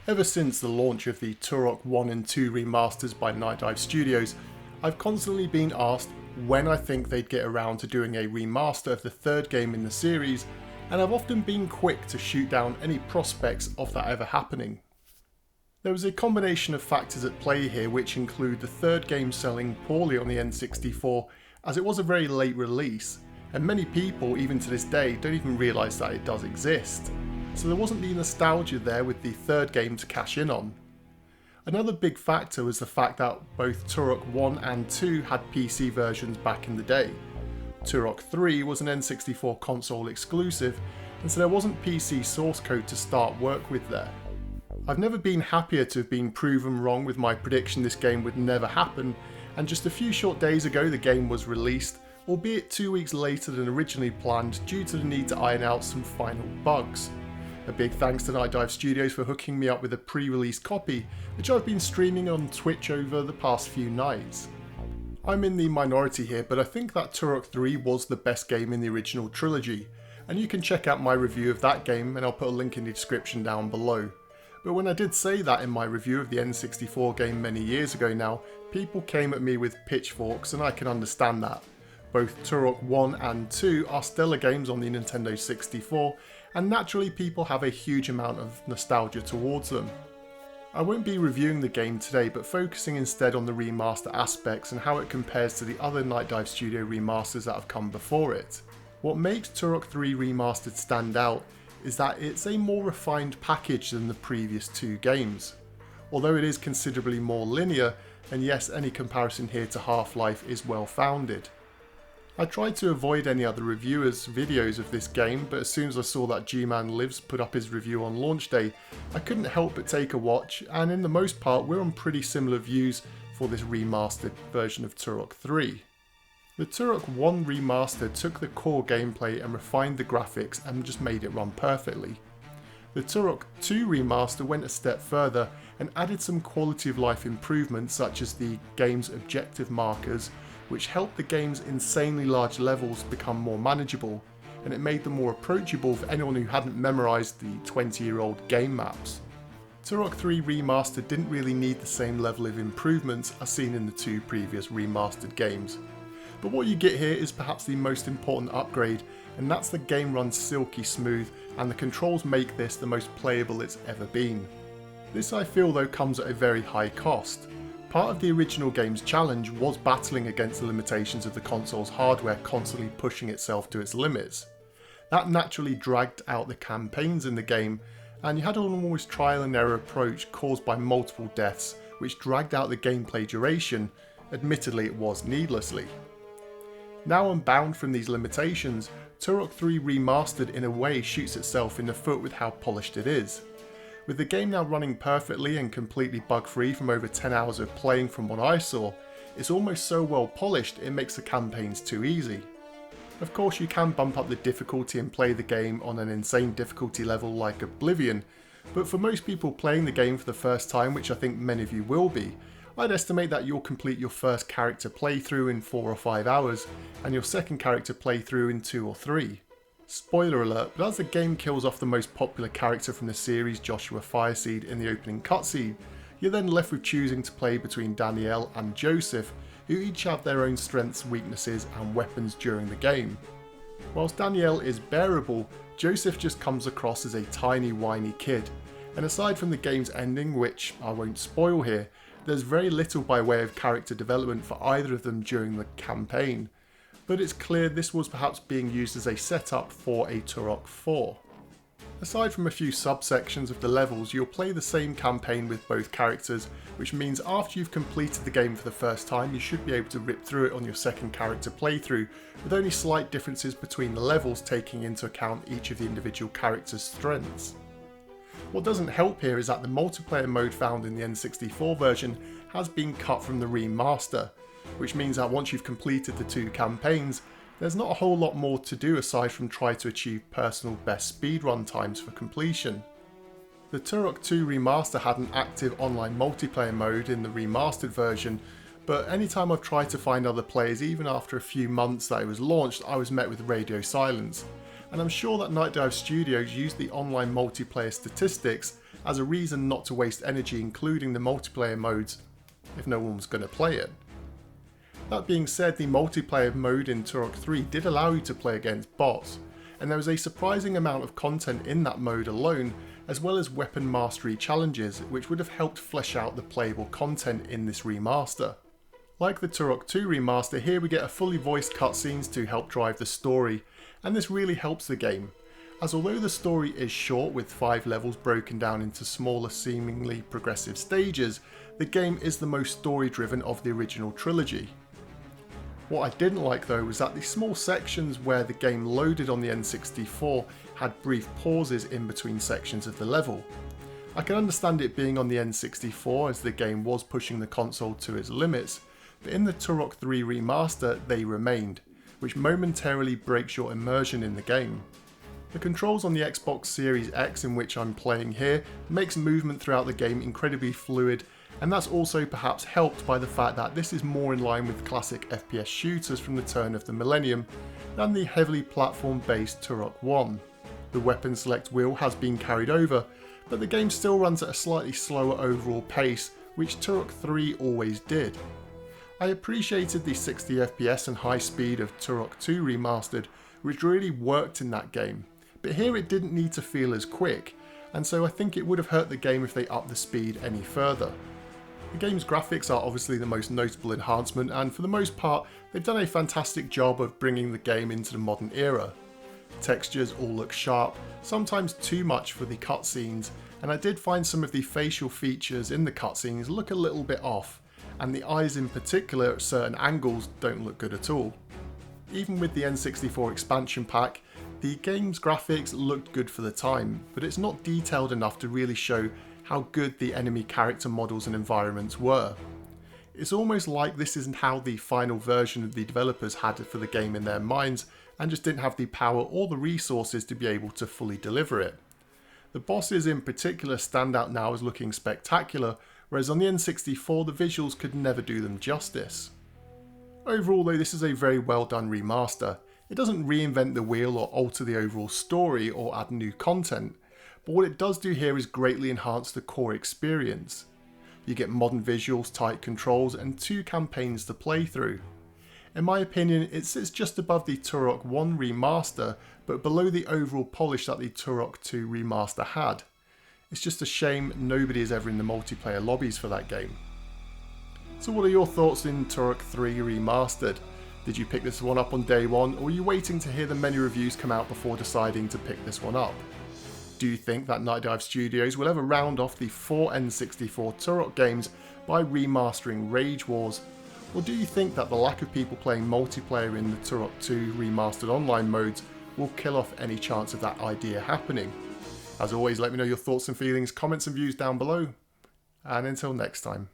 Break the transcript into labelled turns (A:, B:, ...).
A: Ever since the launch of the Turok 1 and 2 remasters by Nightdive Studios, I've constantly been asked when I think they'd get around to doing a remaster of the third game in the series, and I've often been quick to shoot down any prospects of that ever happening. There was a combination of factors at play here which include the third game selling poorly on the N64 as it was a very late release, and many people, even to this day, don't even realise that it does exist. So there wasn't the nostalgia there with the third game to cash in on. Another big factor was the fact that both Turok 1 and 2 had PC versions back in the day. Turok 3 was an N64 console exclusive, and so there wasn't PC source code to start work with there. I've never been happier to have been proven wrong with my prediction this game would never happen, and just a few short days ago the game was released, albeit 2 weeks later than originally planned due to the need to iron out some final bugs. A big thanks to Nightdive Studios for hooking me up with a pre-release copy, which I've been streaming on Twitch over the past few nights. I'm in the minority here, but I think that Turok 3 was the best game in the original trilogy, and you can check out my review of that game and I'll put a link in the description down below. But when I did say that in my review of the N64 game many years ago now, people came at me with pitchforks, and I can understand that. Both Turok 1 and 2 are stellar games on the Nintendo 64, and naturally people have a huge amount of nostalgia towards them. I won't be reviewing the game today, but focusing instead on the remaster aspects and how it compares to the other Nightdive Studio remasters that have come before it. What makes Turok 3 Remastered stand out is that it's a more refined package than the previous two games. Although it is considerably more linear, and yes, any comparison here to Half-Life is well founded. I tried to avoid any other reviewers' videos of this game, but as soon as I saw that G-Man Lives put up his review on launch day, I couldn't help but take a watch, and in the most part we're on pretty similar views for this remastered version of Turok 3. The Turok 1 remaster took the core gameplay and refined the graphics and just made it run perfectly. The Turok 2 remaster went a step further and added some quality of life improvements such as the game's objective markers, which helped the game's insanely large levels become more manageable, and it made them more approachable for anyone who hadn't memorised the 20-year-old game maps. Turok 3 Remastered didn't really need the same level of improvements as seen in the two previous remastered games. But what you get here is perhaps the most important upgrade, and that's the game runs silky smooth, and the controls make this the most playable it's ever been. This I feel though comes at a very high cost. Part of the original game's challenge was battling against the limitations of the console's hardware constantly pushing itself to its limits. That naturally dragged out the campaigns in the game, and you had an almost trial and error approach caused by multiple deaths, which dragged out the gameplay duration. Admittedly, it was needlessly. Now unbound from these limitations, Turok 3 Remastered in a way shoots itself in the foot with how polished it is. With the game now running perfectly and completely bug-free from over 10 hours of playing from what I saw, it's almost so well polished it makes the campaigns too easy. Of course you can bump up the difficulty and play the game on an insane difficulty level like Oblivion, but for most people playing the game for the first time, which I think many of you will be, I'd estimate that you'll complete your first character playthrough in 4 or 5 hours, and your second character playthrough in 2 or 3. Spoiler alert, but as the game kills off the most popular character from the series, Joshua Fireseed, in the opening cutscene, you're then left with choosing to play between Danielle and Joseph, who each have their own strengths, weaknesses and weapons during the game. Whilst Danielle is bearable, Joseph just comes across as a tiny whiny kid, and aside from the game's ending, which I won't spoil here, there's very little by way of character development for either of them during the campaign. But it's clear this was perhaps being used as a setup for a Turok 4. Aside from a few subsections of the levels, you'll play the same campaign with both characters, which means after you've completed the game for the first time you should be able to rip through it on your second character playthrough, with only slight differences between the levels taking into account each of the individual characters' strengths. What doesn't help here is that the multiplayer mode found in the N64 version has been cut from the remaster, which means that once you've completed the two campaigns, there's not a whole lot more to do aside from try to achieve personal best speedrun times for completion. The Turok 2 Remaster had an active online multiplayer mode in the remastered version, but anytime I've tried to find other players, even after a few months that it was launched, I was met with radio silence. And I'm sure that Nightdive Studios used the online multiplayer statistics as a reason not to waste energy including the multiplayer modes if no one was going to play it. That being said, the multiplayer mode in Turok 3 did allow you to play against bots, and there was a surprising amount of content in that mode alone, as well as weapon mastery challenges which would have helped flesh out the playable content in this remaster. Like the Turok 2 remaster, here we get a fully voiced cutscenes to help drive the story, and this really helps the game, as although the story is short with 5 levels broken down into smaller seemingly progressive stages, the game is the most story driven of the original trilogy. What I didn't like though was that the small sections where the game loaded on the N64 had brief pauses in between sections of the level. I can understand it being on the N64 as the game was pushing the console to its limits, but in the Turok 3 remaster they remained, which momentarily breaks your immersion in the game. The controls on the Xbox Series X, in which I'm playing here, makes movement throughout the game incredibly fluid, and that's also perhaps helped by the fact that this is more in line with classic FPS shooters from the turn of the millennium than the heavily platform based Turok 1. The weapon select wheel has been carried over, but the game still runs at a slightly slower overall pace, which Turok 3 always did. I appreciated the 60 FPS and high speed of Turok 2 Remastered, which really worked in that game, but here it didn't need to feel as quick, and so I think it would have hurt the game if they upped the speed any further. The game's graphics are obviously the most notable enhancement, and for the most part they've done a fantastic job of bringing the game into the modern era. Textures all look sharp, sometimes too much for the cutscenes, and I did find some of the facial features in the cutscenes look a little bit off, and the eyes in particular at certain angles don't look good at all. Even with the N64 expansion pack, the game's graphics looked good for the time, but it's not detailed enough to really show how good the enemy character models and environments were. It's almost like this isn't how the final version of the developers had it for the game in their minds, and just didn't have the power or the resources to be able to fully deliver it. The bosses in particular stand out now as looking spectacular, whereas on the N64 the visuals could never do them justice. Overall though, this is a very well done remaster. It doesn't reinvent the wheel or alter the overall story or add new content, but what it does do here is greatly enhance the core experience. You get modern visuals, tight controls, and 2 campaigns to play through. In my opinion, it sits just above the Turok 1 remaster, but below the overall polish that the Turok 2 remaster had. It's just a shame nobody is ever in the multiplayer lobbies for that game. So what are your thoughts in Turok 3 Remastered? Did you pick this one up on day one, or were you waiting to hear the many reviews come out before deciding to pick this one up? Do you think that Nightdive Studios will ever round off the 4 N64 Turok games by remastering Rage Wars? Or do you think that the lack of people playing multiplayer in the Turok 2 Remastered online modes will kill off any chance of that idea happening? As always, let me know your thoughts and feelings, comments and views down below. And until next time.